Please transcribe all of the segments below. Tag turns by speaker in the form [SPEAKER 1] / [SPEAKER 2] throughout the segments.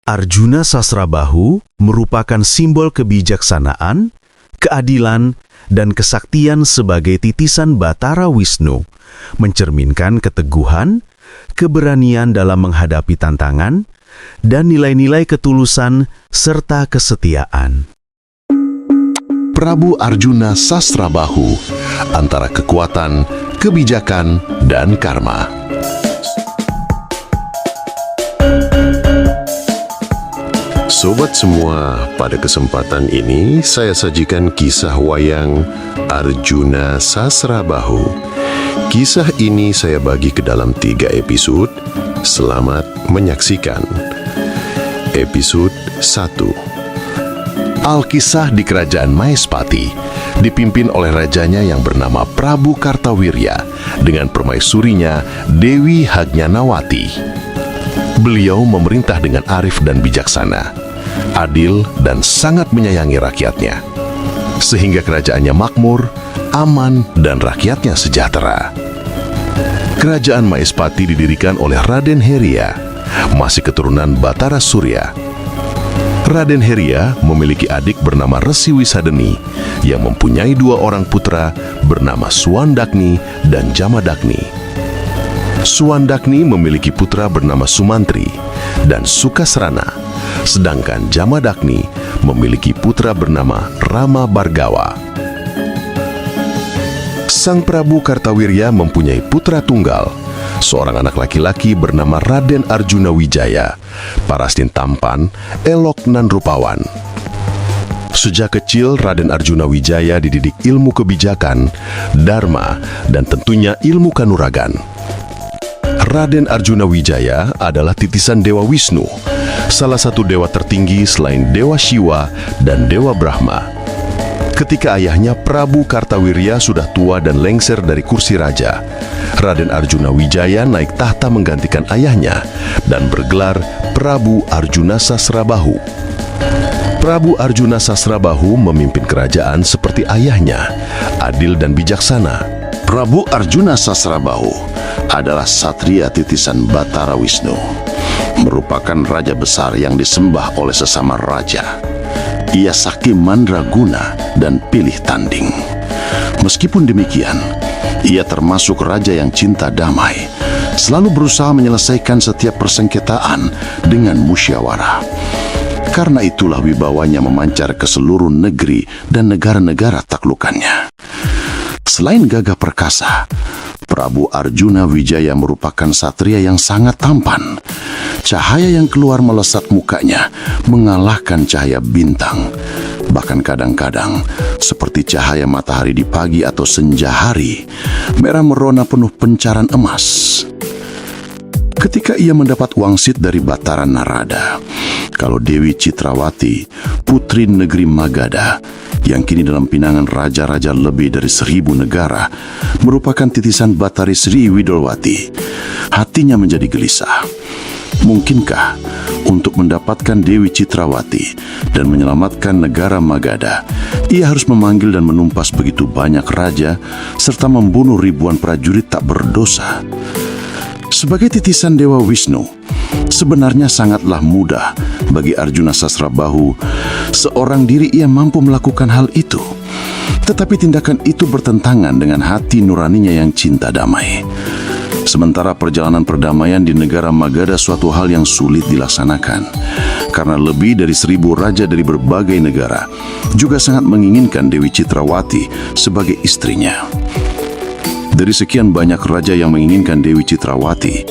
[SPEAKER 1] Arjuna Sasrabahu merupakan simbol kebijaksanaan, keadilan, dan kesaktian sebagai titisan Batara Wisnu, mencerminkan keteguhan, keberanian dalam menghadapi tantangan, dan nilai-nilai ketulusan serta kesetiaan.
[SPEAKER 2] Prabu Arjuna Sasrabahu, antara kekuatan, kebijakan, dan karma. Sobat semua, pada kesempatan ini saya sajikan kisah wayang Arjuna Sasrabahu. Kisah ini saya bagi ke dalam 3 episode. Selamat menyaksikan. Episode 1. Alkisah di Kerajaan Maespati, dipimpin oleh rajanya yang bernama Prabu Kartawirya dengan permaisurinya Dewi Hagyanawati. Beliau memerintah dengan arif dan bijaksana, adil dan sangat menyayangi rakyatnya, sehingga kerajaannya makmur, aman, dan rakyatnya sejahtera. Kerajaan Maespati didirikan oleh Raden Heria, masih keturunan Batara Surya. Raden Heria memiliki adik bernama Resi Wisadeni yang mempunyai 2 orang putra bernama Suwandagni dan Jamadagni. Suwandagni memiliki putra bernama Sumantri dan Sukasrana, sedangkan Jamadagni memiliki putra bernama Rama Bargawa. Sang Prabu Kartawirya mempunyai putra tunggal, seorang anak laki-laki bernama Raden Arjuna Wijaya, parastin tampan, elok nan rupawan. Sejak kecil, Raden Arjuna Wijaya dididik ilmu kebijakan, dharma, dan tentunya ilmu kanuragan. Raden Arjuna Wijaya adalah titisan Dewa Wisnu, salah satu dewa tertinggi selain Dewa Shiva dan Dewa Brahma. Ketika ayahnya Prabu Kartawirya sudah tua dan lengser dari kursi raja, Raden Arjuna Wijaya naik tahta menggantikan ayahnya dan bergelar Prabu Arjuna Sasrabahu. Prabu Arjuna Sasrabahu memimpin kerajaan seperti ayahnya, adil dan bijaksana.
[SPEAKER 3] Prabu Arjuna Sasrabahu adalah satria titisan Batara Wisnu, merupakan raja besar yang disembah oleh sesama raja. Ia sakti mandraguna dan pilih tanding. Meskipun demikian, ia termasuk raja yang cinta damai, selalu berusaha menyelesaikan setiap persengketaan dengan musyawarah. Karena itulah wibawanya memancar ke seluruh negeri dan negara-negara taklukannya. Selain gagah perkasa, Prabu Arjuna Wijaya merupakan satria yang sangat tampan. Cahaya yang keluar melesat mukanya mengalahkan cahaya bintang. Bahkan kadang-kadang, seperti cahaya matahari di pagi atau senja hari, merah merona penuh pencaran emas. Ketika ia mendapat wangsit dari Batara Narada, kalau Dewi Citrawati, putri negeri Magadha, yang kini dalam pinangan raja-raja lebih dari 1000 negara, merupakan titisan Batari Sri Widolwati, hatinya menjadi gelisah. Mungkinkah untuk mendapatkan Dewi Citrawati dan menyelamatkan negara Magadha, ia harus memanggil dan menumpas begitu banyak raja serta membunuh ribuan prajurit tak berdosa? Sebagai titisan Dewa Wisnu, sebenarnya sangatlah mudah bagi Arjuna Sasrabahu. Seorang diri ia mampu melakukan hal itu. Tetapi tindakan itu bertentangan dengan hati nuraninya yang cinta damai. Sementara perjalanan perdamaian di negara Magadha suatu hal yang sulit dilaksanakan, karena lebih dari 1000 raja dari berbagai negara juga sangat menginginkan Dewi Citrawati sebagai istrinya. Dari sekian banyak raja yang menginginkan Dewi Citrawati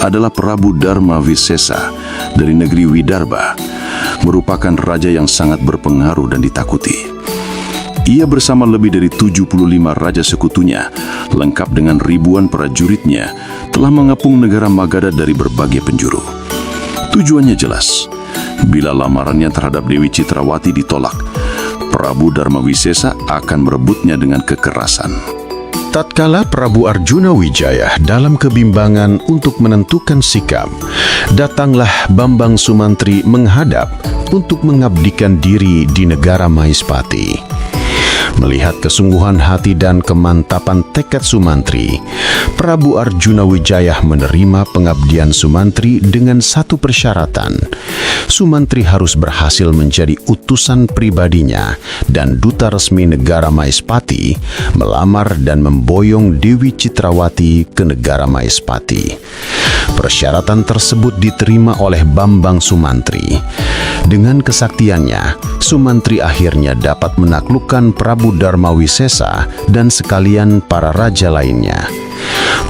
[SPEAKER 3] adalah Prabu Dharma Wisesa dari negeri Widarba, merupakan raja yang sangat berpengaruh dan ditakuti. Ia bersama lebih dari 75 raja sekutunya, lengkap dengan ribuan prajuritnya, telah mengepung negara Magadha dari berbagai penjuru. Tujuannya jelas, bila lamarannya terhadap Dewi Citrawati ditolak, Prabu Dharma Wisesa akan merebutnya dengan kekerasan.
[SPEAKER 1] Tatkala Prabu Arjuna Wijaya dalam kebimbangan untuk menentukan sikap, datanglah Bambang Sumantri menghadap untuk mengabdikan diri di negara Maespati. Melihat kesungguhan hati dan kemantapan tekad Sumantri, Prabu Arjuna Wijaya menerima pengabdian Sumantri dengan satu persyaratan. Sumantri harus berhasil menjadi utusan pribadinya dan duta resmi negara Maespati, melamar dan memboyong Dewi Citrawati ke negara Maespati. Persyaratan tersebut diterima oleh Bambang Sumantri. Dengan kesaktiannya, Sumantri akhirnya dapat menaklukkan Prabu Darmawisesa dan sekalian para raja lainnya.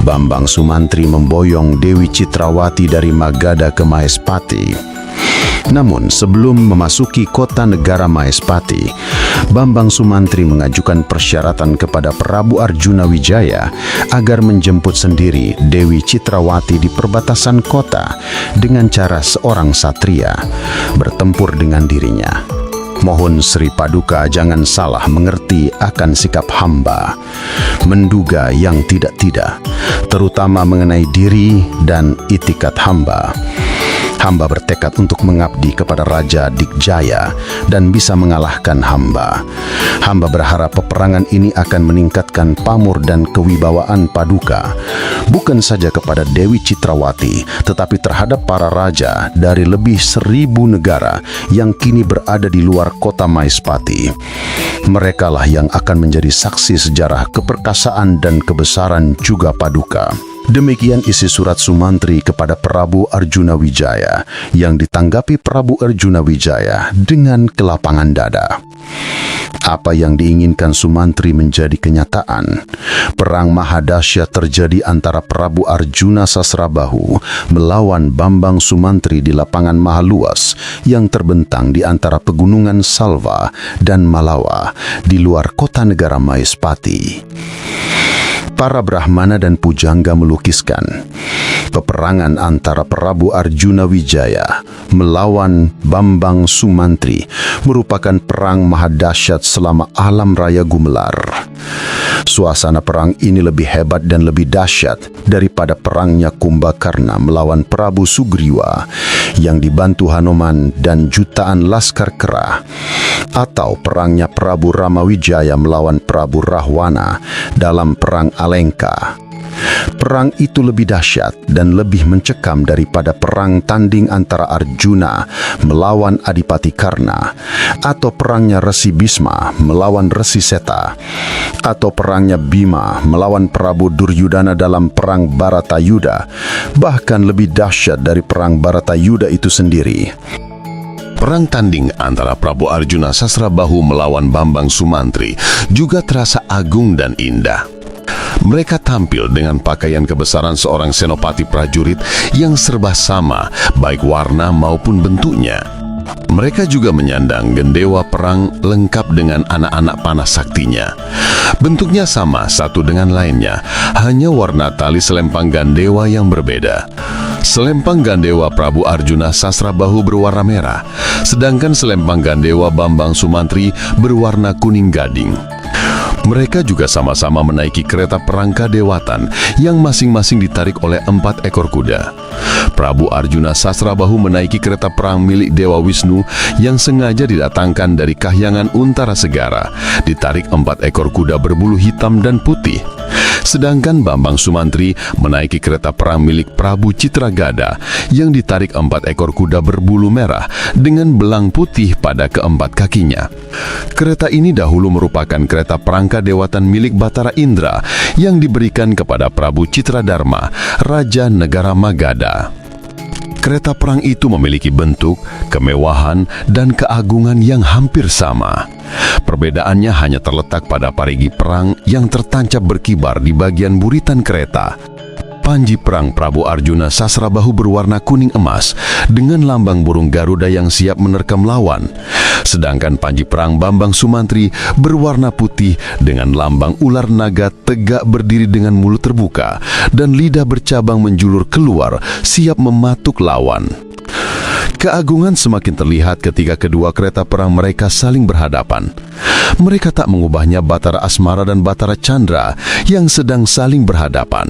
[SPEAKER 1] Bambang Sumantri memboyong Dewi Citrawati dari Magadha ke Maespati. Namun sebelum memasuki kota negara Maespati, Bambang Sumantri mengajukan persyaratan kepada Prabu Arjuna Wijaya agar menjemput sendiri Dewi Citrawati di perbatasan kota dengan cara seorang satria bertempur dengan dirinya. Mohon Sri Paduka jangan salah mengerti akan sikap hamba, menduga yang tidak-tidak, terutama mengenai diri dan itikat hamba. Hamba bertekad untuk mengabdi kepada Raja Dikjaya dan bisa mengalahkan hamba. Hamba berharap peperangan ini akan meningkatkan pamor dan kewibawaan Paduka, bukan saja kepada Dewi Citrawati, tetapi terhadap para raja dari lebih 1000 negara yang kini berada di luar kota Maespati. Merekalah yang akan menjadi saksi sejarah keperkasaan dan kebesaran juga Paduka. Demikian isi surat Sumantri kepada Prabu Arjuna Wijaya yang ditanggapi Prabu Arjuna Wijaya dengan kelapangan dada. Apa yang diinginkan Sumantri menjadi kenyataan. Perang mahadahsyat terjadi antara Prabu Arjuna Sasrabahu melawan Bambang Sumantri di lapangan Mahaluas yang terbentang di antara pegunungan Salva dan Malawa di luar kota negara Maespati. Para Brahmana dan Pujangga melukiskan peperangan antara Prabu Arjuna Wijaya melawan Bambang Sumantri merupakan perang mahadahsyat selama alam raya Gumelar. Suasana perang ini lebih hebat dan lebih dahsyat daripada perangnya Kumbakarna melawan Prabu Sugriwa yang dibantu Hanoman dan jutaan laskar kera, atau perangnya Prabu Ramawijaya melawan Prabu Rahwana dalam perang Alengka. Perang itu lebih dahsyat dan lebih mencekam daripada perang tanding antara Arjuna melawan Adipati Karna, atau perangnya Resi Bisma melawan Resi Seta, atau perangnya Bima melawan Prabu Duryudana dalam perang Baratayuda, bahkan lebih dahsyat dari perang Baratayuda itu sendiri.
[SPEAKER 2] Perang tanding antara Prabu Arjuna Sasrabahu melawan Bambang Sumantri juga terasa agung dan indah. Mereka tampil dengan pakaian kebesaran seorang senopati prajurit yang serba sama, baik warna maupun bentuknya. Mereka juga menyandang gendewa perang lengkap dengan anak-anak panah saktinya. Bentuknya sama satu dengan lainnya, hanya warna tali selempang gandewa yang berbeda. Selempang gandewa Prabu Arjuna Sasrabahu berwarna merah, sedangkan selempang gandewa Bambang Sumantri berwarna kuning gading. Mereka juga sama-sama menaiki kereta perang kadewatan yang masing-masing ditarik oleh 4 ekor kuda. Prabu Arjuna Sasrabahu menaiki kereta perang milik Dewa Wisnu yang sengaja didatangkan dari Kahyangan Untara Segara, ditarik 4 ekor kuda berbulu hitam dan putih. Sedangkan Bambang Sumantri menaiki kereta perang milik Prabu Citragada yang ditarik 4 ekor kuda berbulu merah dengan belang putih pada keempat kakinya. Kereta ini dahulu merupakan kereta perang kadewatan milik Batara Indra yang diberikan kepada Prabu Citradharma, Raja Negara Magadha. Kereta perang itu memiliki bentuk, kemewahan, dan keagungan yang hampir sama. Perbedaannya hanya terletak pada parigi perang yang tertancap berkibar di bagian buritan kereta. Panji perang Prabu Arjuna Sasrabahu berwarna kuning emas dengan lambang burung Garuda yang siap menerkam lawan. Sedangkan panji perang Bambang Sumantri berwarna putih dengan lambang ular naga tegak berdiri dengan mulut terbuka dan lidah bercabang menjulur keluar siap mematuk lawan. Keagungan semakin terlihat ketika kedua kereta perang mereka saling berhadapan. Mereka tak mengubahnya Batara Asmara dan Batara Chandra yang sedang saling berhadapan.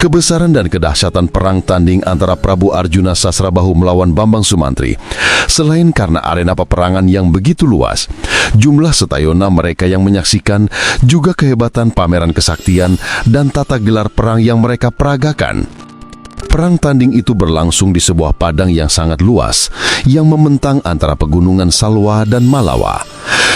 [SPEAKER 2] Kebesaran dan kedahsyatan perang tanding antara Prabu Arjuna Sasrabahu melawan Bambang Sumantri, selain karena arena peperangan yang begitu luas, jumlah setayona mereka yang menyaksikan, juga kehebatan pameran kesaktian dan tata gelar perang yang mereka peragakan. Perang tanding itu berlangsung di sebuah padang yang sangat luas, yang membentang antara pegunungan Salwa dan Malawa.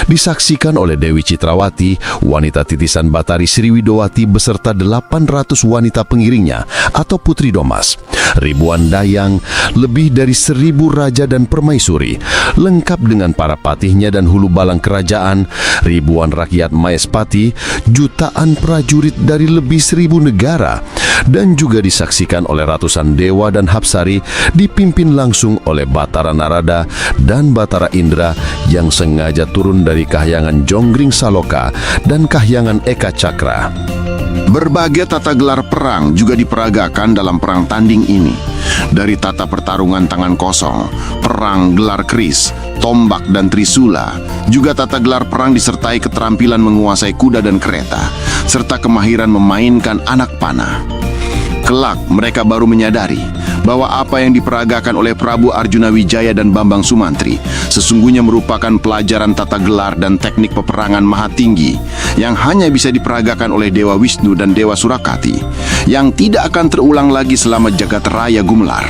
[SPEAKER 2] Disaksikan oleh Dewi Citrawati, wanita titisan Batari Sriwidowati beserta 800 wanita pengiringnya atau Putri Domas, ribuan dayang, lebih dari 1000 raja dan permaisuri, lengkap dengan para patihnya dan hulu balang kerajaan, ribuan rakyat Maespati, jutaan prajurit dari lebih 1000 negara, dan juga disaksikan oleh ratusan dewa dan hapsari dipimpin langsung oleh Batara Narada dan Batara Indra yang sengaja turun dari kahyangan Jonggring Saloka dan kahyangan Eka Cakra.
[SPEAKER 3] Berbagai tata gelar perang juga diperagakan dalam perang tanding ini. Dari tata pertarungan tangan kosong, perang gelar keris, tombak dan trisula, juga tata gelar perang disertai keterampilan menguasai kuda dan kereta, serta kemahiran memainkan anak panah. Kelak mereka baru menyadari bahwa apa yang diperagakan oleh Prabu Arjuna Wijaya dan Bambang Sumantri sesungguhnya merupakan pelajaran tata gelar dan teknik peperangan maha tinggi yang hanya bisa diperagakan oleh Dewa Wisnu dan Dewa Surakati, yang tidak akan terulang lagi selama jagat raya Gumelar.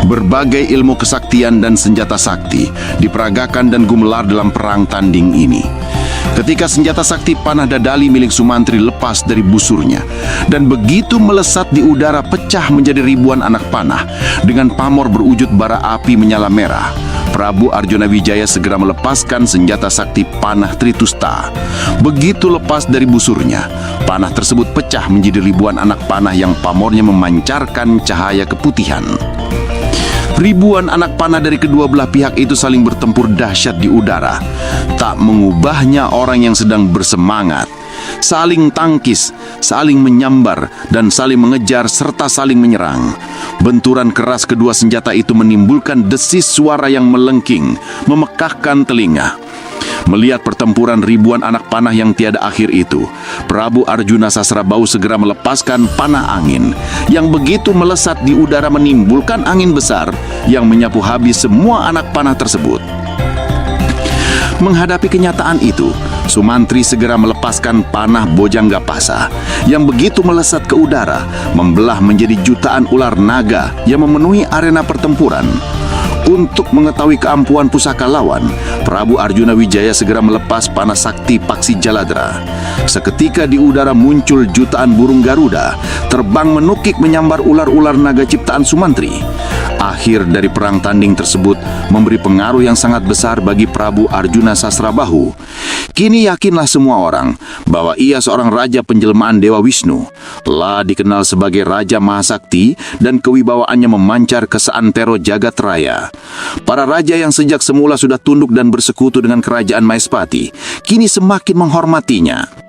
[SPEAKER 3] Berbagai ilmu kesaktian dan senjata sakti diperagakan dan gumelar dalam perang tanding ini. Ketika senjata sakti panah dadali milik Sumantri lepas dari busurnya dan begitu melesat di udara pecah menjadi ribuan anak panah dengan pamor berwujud bara api menyala merah, Prabu Arjuna Wijaya segera melepaskan senjata sakti panah Tritusta. Begitu lepas dari busurnya, panah tersebut pecah menjadi ribuan anak panah yang pamornya memancarkan cahaya keputihan. Ribuan anak panah dari kedua belah pihak itu saling bertempur dahsyat di udara, tak mengubahnya orang yang sedang bersemangat. Saling tangkis, saling menyambar, dan saling mengejar serta saling menyerang. Benturan keras kedua senjata itu menimbulkan desis suara yang melengking, memekakkan telinga. Melihat pertempuran ribuan anak panah yang tiada akhir itu, Prabu Arjuna Sasrabahu segera melepaskan panah angin yang begitu melesat di udara menimbulkan angin besar yang menyapu habis semua anak panah tersebut. Menghadapi kenyataan itu, Sumantri segera melepaskan panah Bojanggapasa yang begitu melesat ke udara, membelah menjadi jutaan ular naga yang memenuhi arena pertempuran. Untuk mengetahui keampuhan pusaka lawan, Prabu Arjuna Wijaya segera melepas panah sakti Paksi Jaladra. Seketika di udara muncul jutaan burung Garuda, terbang menukik menyambar ular-ular naga ciptaan Sumantri. Akhir dari perang tanding tersebut memberi pengaruh yang sangat besar bagi Prabu Arjuna Sasrabahu. Kini yakinlah semua orang bahwa ia seorang raja penjelmaan Dewa Wisnu, telah dikenal sebagai Raja Mahasakti dan kewibawaannya memancar ke seantero jagat raya. Para raja yang sejak semula sudah tunduk dan bersekutu dengan kerajaan Maespati, kini semakin menghormatinya.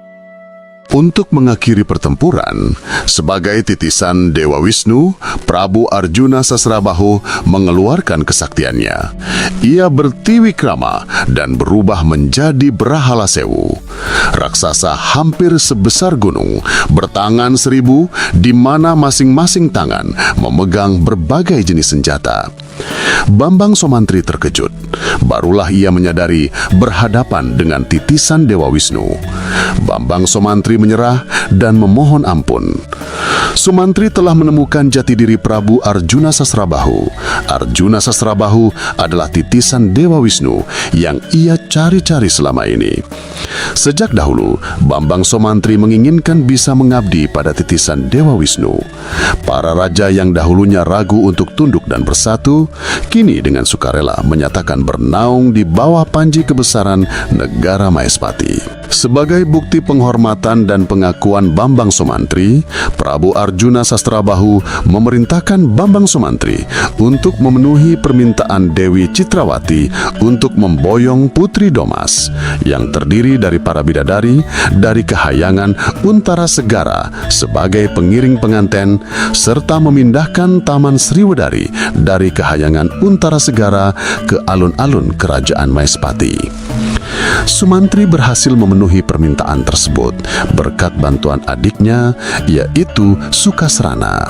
[SPEAKER 2] Untuk mengakhiri pertempuran, sebagai titisan Dewa Wisnu, Prabu Arjuna Sasrabahu mengeluarkan kesaktiannya. Ia bertiwikrama dan berubah menjadi Brahala Sewu, raksasa hampir sebesar gunung, bertangan 1000, di mana masing-masing tangan memegang berbagai jenis senjata. Bambang Sumantri terkejut. Barulah ia menyadari berhadapan dengan titisan Dewa Wisnu. Bambang Sumantri menyerah dan memohon ampun. Sumantri telah menemukan jati diri Prabu Arjuna Sasrabahu. Arjuna Sasrabahu adalah titisan Dewa Wisnu yang ia cari-cari selama ini. Sejak dahulu, Bambang Sumantri menginginkan bisa mengabdi pada titisan Dewa Wisnu. Para raja yang dahulunya ragu untuk tunduk dan bersatu, kini dengan sukarela menyatakan bernaung di bawah panji kebesaran negara Maespati. Sebagai bukti penghormatan dan pengakuan Bambang Sumantri, Prabu Arjuna Sasrabahu memerintahkan Bambang Sumantri untuk memenuhi permintaan Dewi Citrawati untuk memboyong Putri Domas yang terdiri dari para bidadari dari Kahayangan Untara Segara sebagai pengiring pengantin, serta memindahkan Taman Sriwedari dari Kahayangan Untara Segara ke alun-alun kerajaan Maespati.
[SPEAKER 1] Sumantri berhasil memenuhi permintaan tersebut berkat bantuan adiknya, yaitu Sukasrana.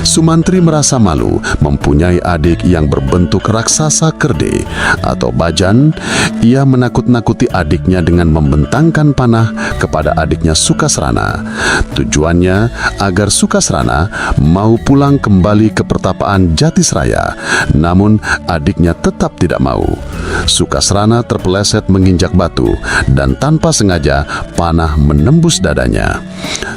[SPEAKER 1] Sumantri merasa malu mempunyai adik yang berbentuk raksasa kerde atau bajan. Ia menakut-nakuti adiknya dengan membentangkan panah kepada adiknya Sukasrana. Tujuannya agar Sukasrana mau pulang kembali ke pertapaan Jatisraya, namun adiknya tetap tidak mau. Sukasrana terpeleset menginjak batu dan tanpa sengaja panah menembus dadanya.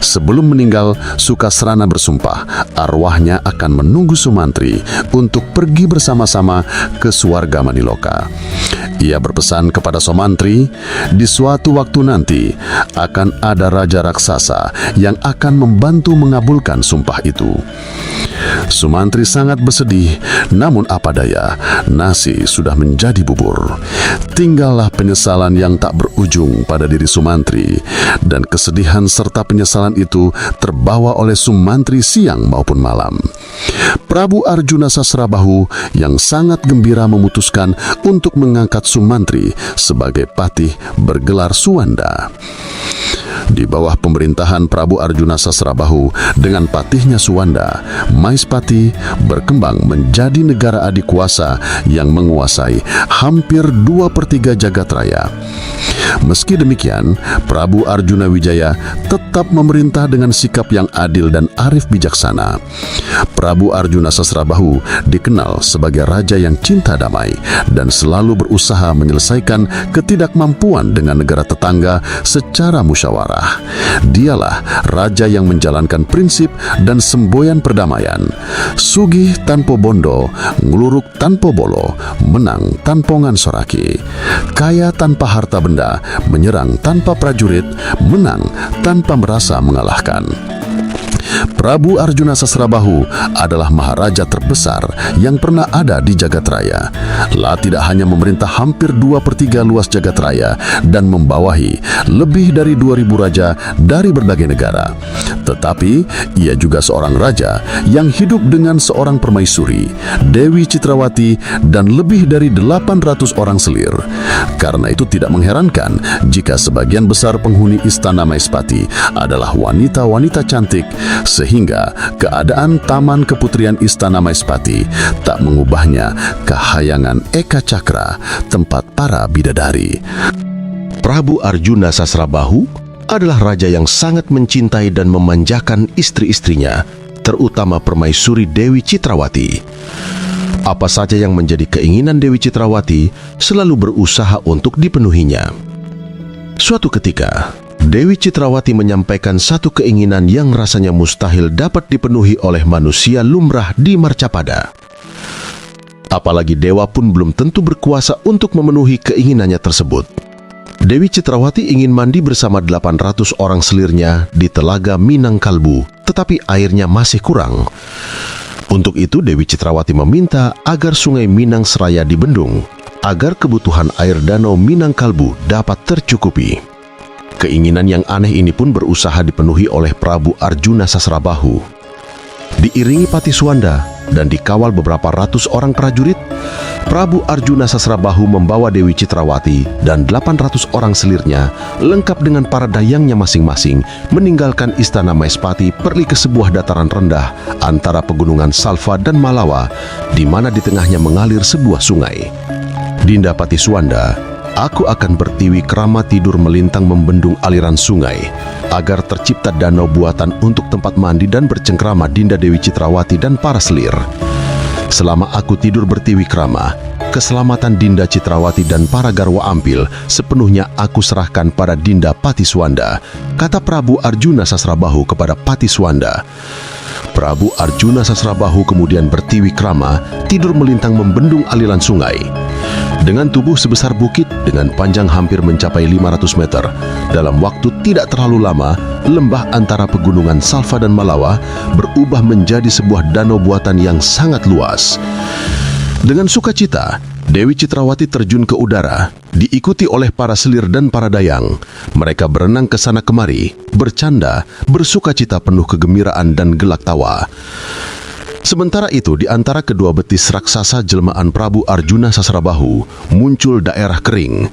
[SPEAKER 1] Sebelum meninggal, Sukasrana bersumpah arwahnya akan menunggu Sumantri untuk pergi bersama-sama ke Swarga Maniloka. Ia berpesan kepada Sumantri, di suatu waktu nanti akan ada raja raksasa yang akan membantu mengabulkan sumpah itu. Sumantri sangat bersedih, namun apa daya, nasi sudah menjadi bubur. Tinggallah penyesalan yang tak berujung pada diri Sumantri, dan kesedihan serta penyesalan itu terbawa oleh Sumantri siang maupun malam. Prabu Arjuna Sasrabahu yang sangat gembira memutuskan untuk mengangkat Sumantri sebagai patih bergelar Suwanda. Di bawah pemerintahan Prabu Arjuna Sasrabahu dengan patihnya Suwanda, Maispati berkembang menjadi negara adikuasa yang menguasai hampir 2/3 jagat raya. Meski demikian, Prabu Arjuna Wijaya tetap memerintah dengan sikap yang adil dan arif bijaksana. Prabu Arjuna Sasrabahu dikenal sebagai raja yang cinta damai dan selalu berusaha menyelesaikan ketidakmampuan dengan negara tetangga secara musyawarah. Dialah raja yang menjalankan prinsip dan semboyan perdamaian. Sugih tanpa bondo, nguluruk tanpa bolo, menang tanpa ngansoraki. Kaya tanpa harta benda, menyerang tanpa prajurit, menang tanpa merasa mengalahkan. Prabu Arjuna Sasrabahu adalah maharaja terbesar yang pernah ada di jagat raya. Lah tidak hanya memerintah hampir 2/3 luas jagat raya dan membawahi lebih dari 2.000 raja dari berbagai negara, tetapi ia juga seorang raja yang hidup dengan seorang permaisuri, Dewi Citrawati, dan lebih dari 800 orang selir. Karena itu tidak mengherankan jika sebagian besar penghuni istana Maispati adalah wanita-wanita cantik, sehingga keadaan Taman Keputrian Istana Maispati tak mengubahnya kahayangan Eka Cakra, tempat para bidadari.
[SPEAKER 2] Prabu Arjuna Sasrabahu adalah raja yang sangat mencintai dan memanjakan istri-istrinya, terutama permaisuri Dewi Citrawati. Apa saja yang menjadi keinginan Dewi Citrawati selalu berusaha untuk dipenuhinya. Suatu ketika, Dewi Citrawati menyampaikan satu keinginan yang rasanya mustahil dapat dipenuhi oleh manusia lumrah di Marcapada. Apalagi dewa pun belum tentu berkuasa untuk memenuhi keinginannya tersebut. Dewi Citrawati ingin mandi bersama 800 orang selirnya di Telaga Minangkalbu, tetapi airnya masih kurang. Untuk itu Dewi Citrawati meminta agar sungai Minang Seraya dibendung, agar kebutuhan air danau Minangkalbu dapat tercukupi. Keinginan yang aneh ini pun berusaha dipenuhi oleh Prabu Arjuna Sasrabahu. Diiringi Patih Suwanda dan dikawal beberapa ratus orang prajurit, Prabu Arjuna Sasrabahu membawa Dewi Citrawati dan 800 orang selirnya lengkap dengan para dayangnya masing-masing meninggalkan istana Maispati pergi ke sebuah dataran rendah antara pegunungan Salva dan Malawa, di mana di tengahnya mengalir sebuah sungai. Dinda Patih Suwanda, aku akan bertiwi krama tidur melintang membendung aliran sungai, agar tercipta danau buatan untuk tempat mandi dan bercengkrama Dinda Dewi Citrawati dan para selir. Selama aku tidur bertiwi krama, keselamatan Dinda Citrawati dan para garwa ampil sepenuhnya aku serahkan pada Dinda Patih Suwanda, kata Prabu Arjuna Sasrabahu kepada Patih Suwanda. Prabu Arjuna Sasrabahu kemudian bertiwi krama, tidur melintang membendung aliran sungai. Dengan tubuh sebesar bukit dengan panjang hampir mencapai 500 meter, dalam waktu tidak terlalu lama, lembah antara pegunungan Salva dan Malawa berubah menjadi sebuah danau buatan yang sangat luas. Dengan sukacita, Dewi Citrawati terjun ke udara, diikuti oleh para selir dan para dayang. Mereka berenang ke sana kemari, bercanda, bersukacita penuh kegembiraan dan gelak tawa. Sementara itu, di antara kedua betis raksasa jelmaan Prabu Arjuna Sasrabahu muncul daerah kering.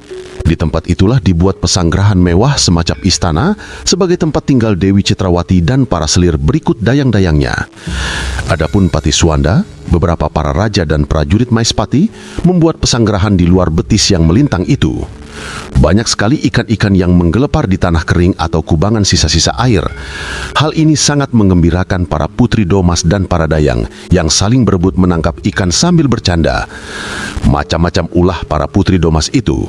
[SPEAKER 1] Di tempat itulah dibuat pesanggrahan mewah semacam istana sebagai tempat tinggal Dewi Citrawati dan para selir berikut dayang-dayangnya. Adapun Pati Suwanda, beberapa para raja dan prajurit Maispati membuat pesanggrahan di luar betis yang melintang itu. Banyak sekali ikan-ikan yang menggelepar di tanah kering atau kubangan sisa-sisa air. Hal ini sangat menggembirakan para putri Domas dan para dayang yang saling berebut menangkap ikan sambil bercanda. Macam-macam ulah para putri Domas itu.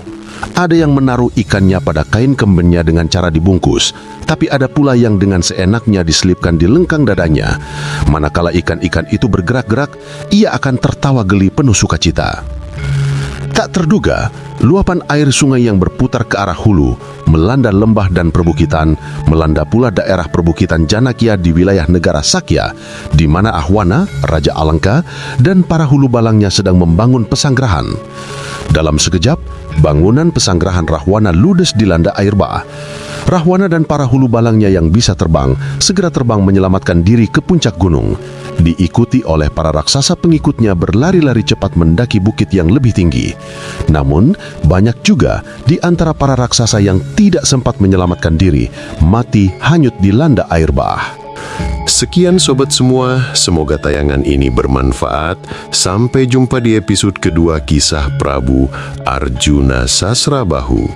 [SPEAKER 1] Ada yang menaruh ikannya pada kain kembennya dengan cara dibungkus, tapi ada pula yang dengan seenaknya diselipkan di lengkang dadanya. Manakala ikan-ikan itu bergerak-gerak, ia akan tertawa geli penuh sukacita. Tak terduga, luapan air sungai yang berputar ke arah hulu, melanda lembah dan perbukitan, melanda pula daerah perbukitan Janakya di wilayah negara Sakya, di mana Ahwana, Raja Alengka, dan para hulu balangnya sedang membangun pesanggrahan. Dalam sekejap, bangunan pesanggrahan Rahwana ludes dilanda air bah. Rahwana dan para hulu balangnya yang bisa terbang, segera terbang menyelamatkan diri ke puncak gunung. Diikuti oleh para raksasa pengikutnya berlari-lari cepat mendaki bukit yang lebih tinggi. Namun, banyak juga di antara para raksasa yang tidak sempat menyelamatkan diri, mati hanyut dilanda air bah.
[SPEAKER 2] Sekian sobat semua, semoga tayangan ini bermanfaat. Sampai jumpa di episode kedua kisah Prabu Arjuna Sasrabahu.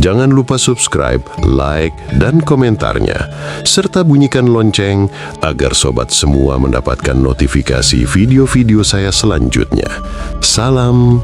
[SPEAKER 2] Jangan lupa subscribe, like, dan komentarnya, serta bunyikan lonceng agar sobat semua mendapatkan notifikasi video-video saya selanjutnya. Salam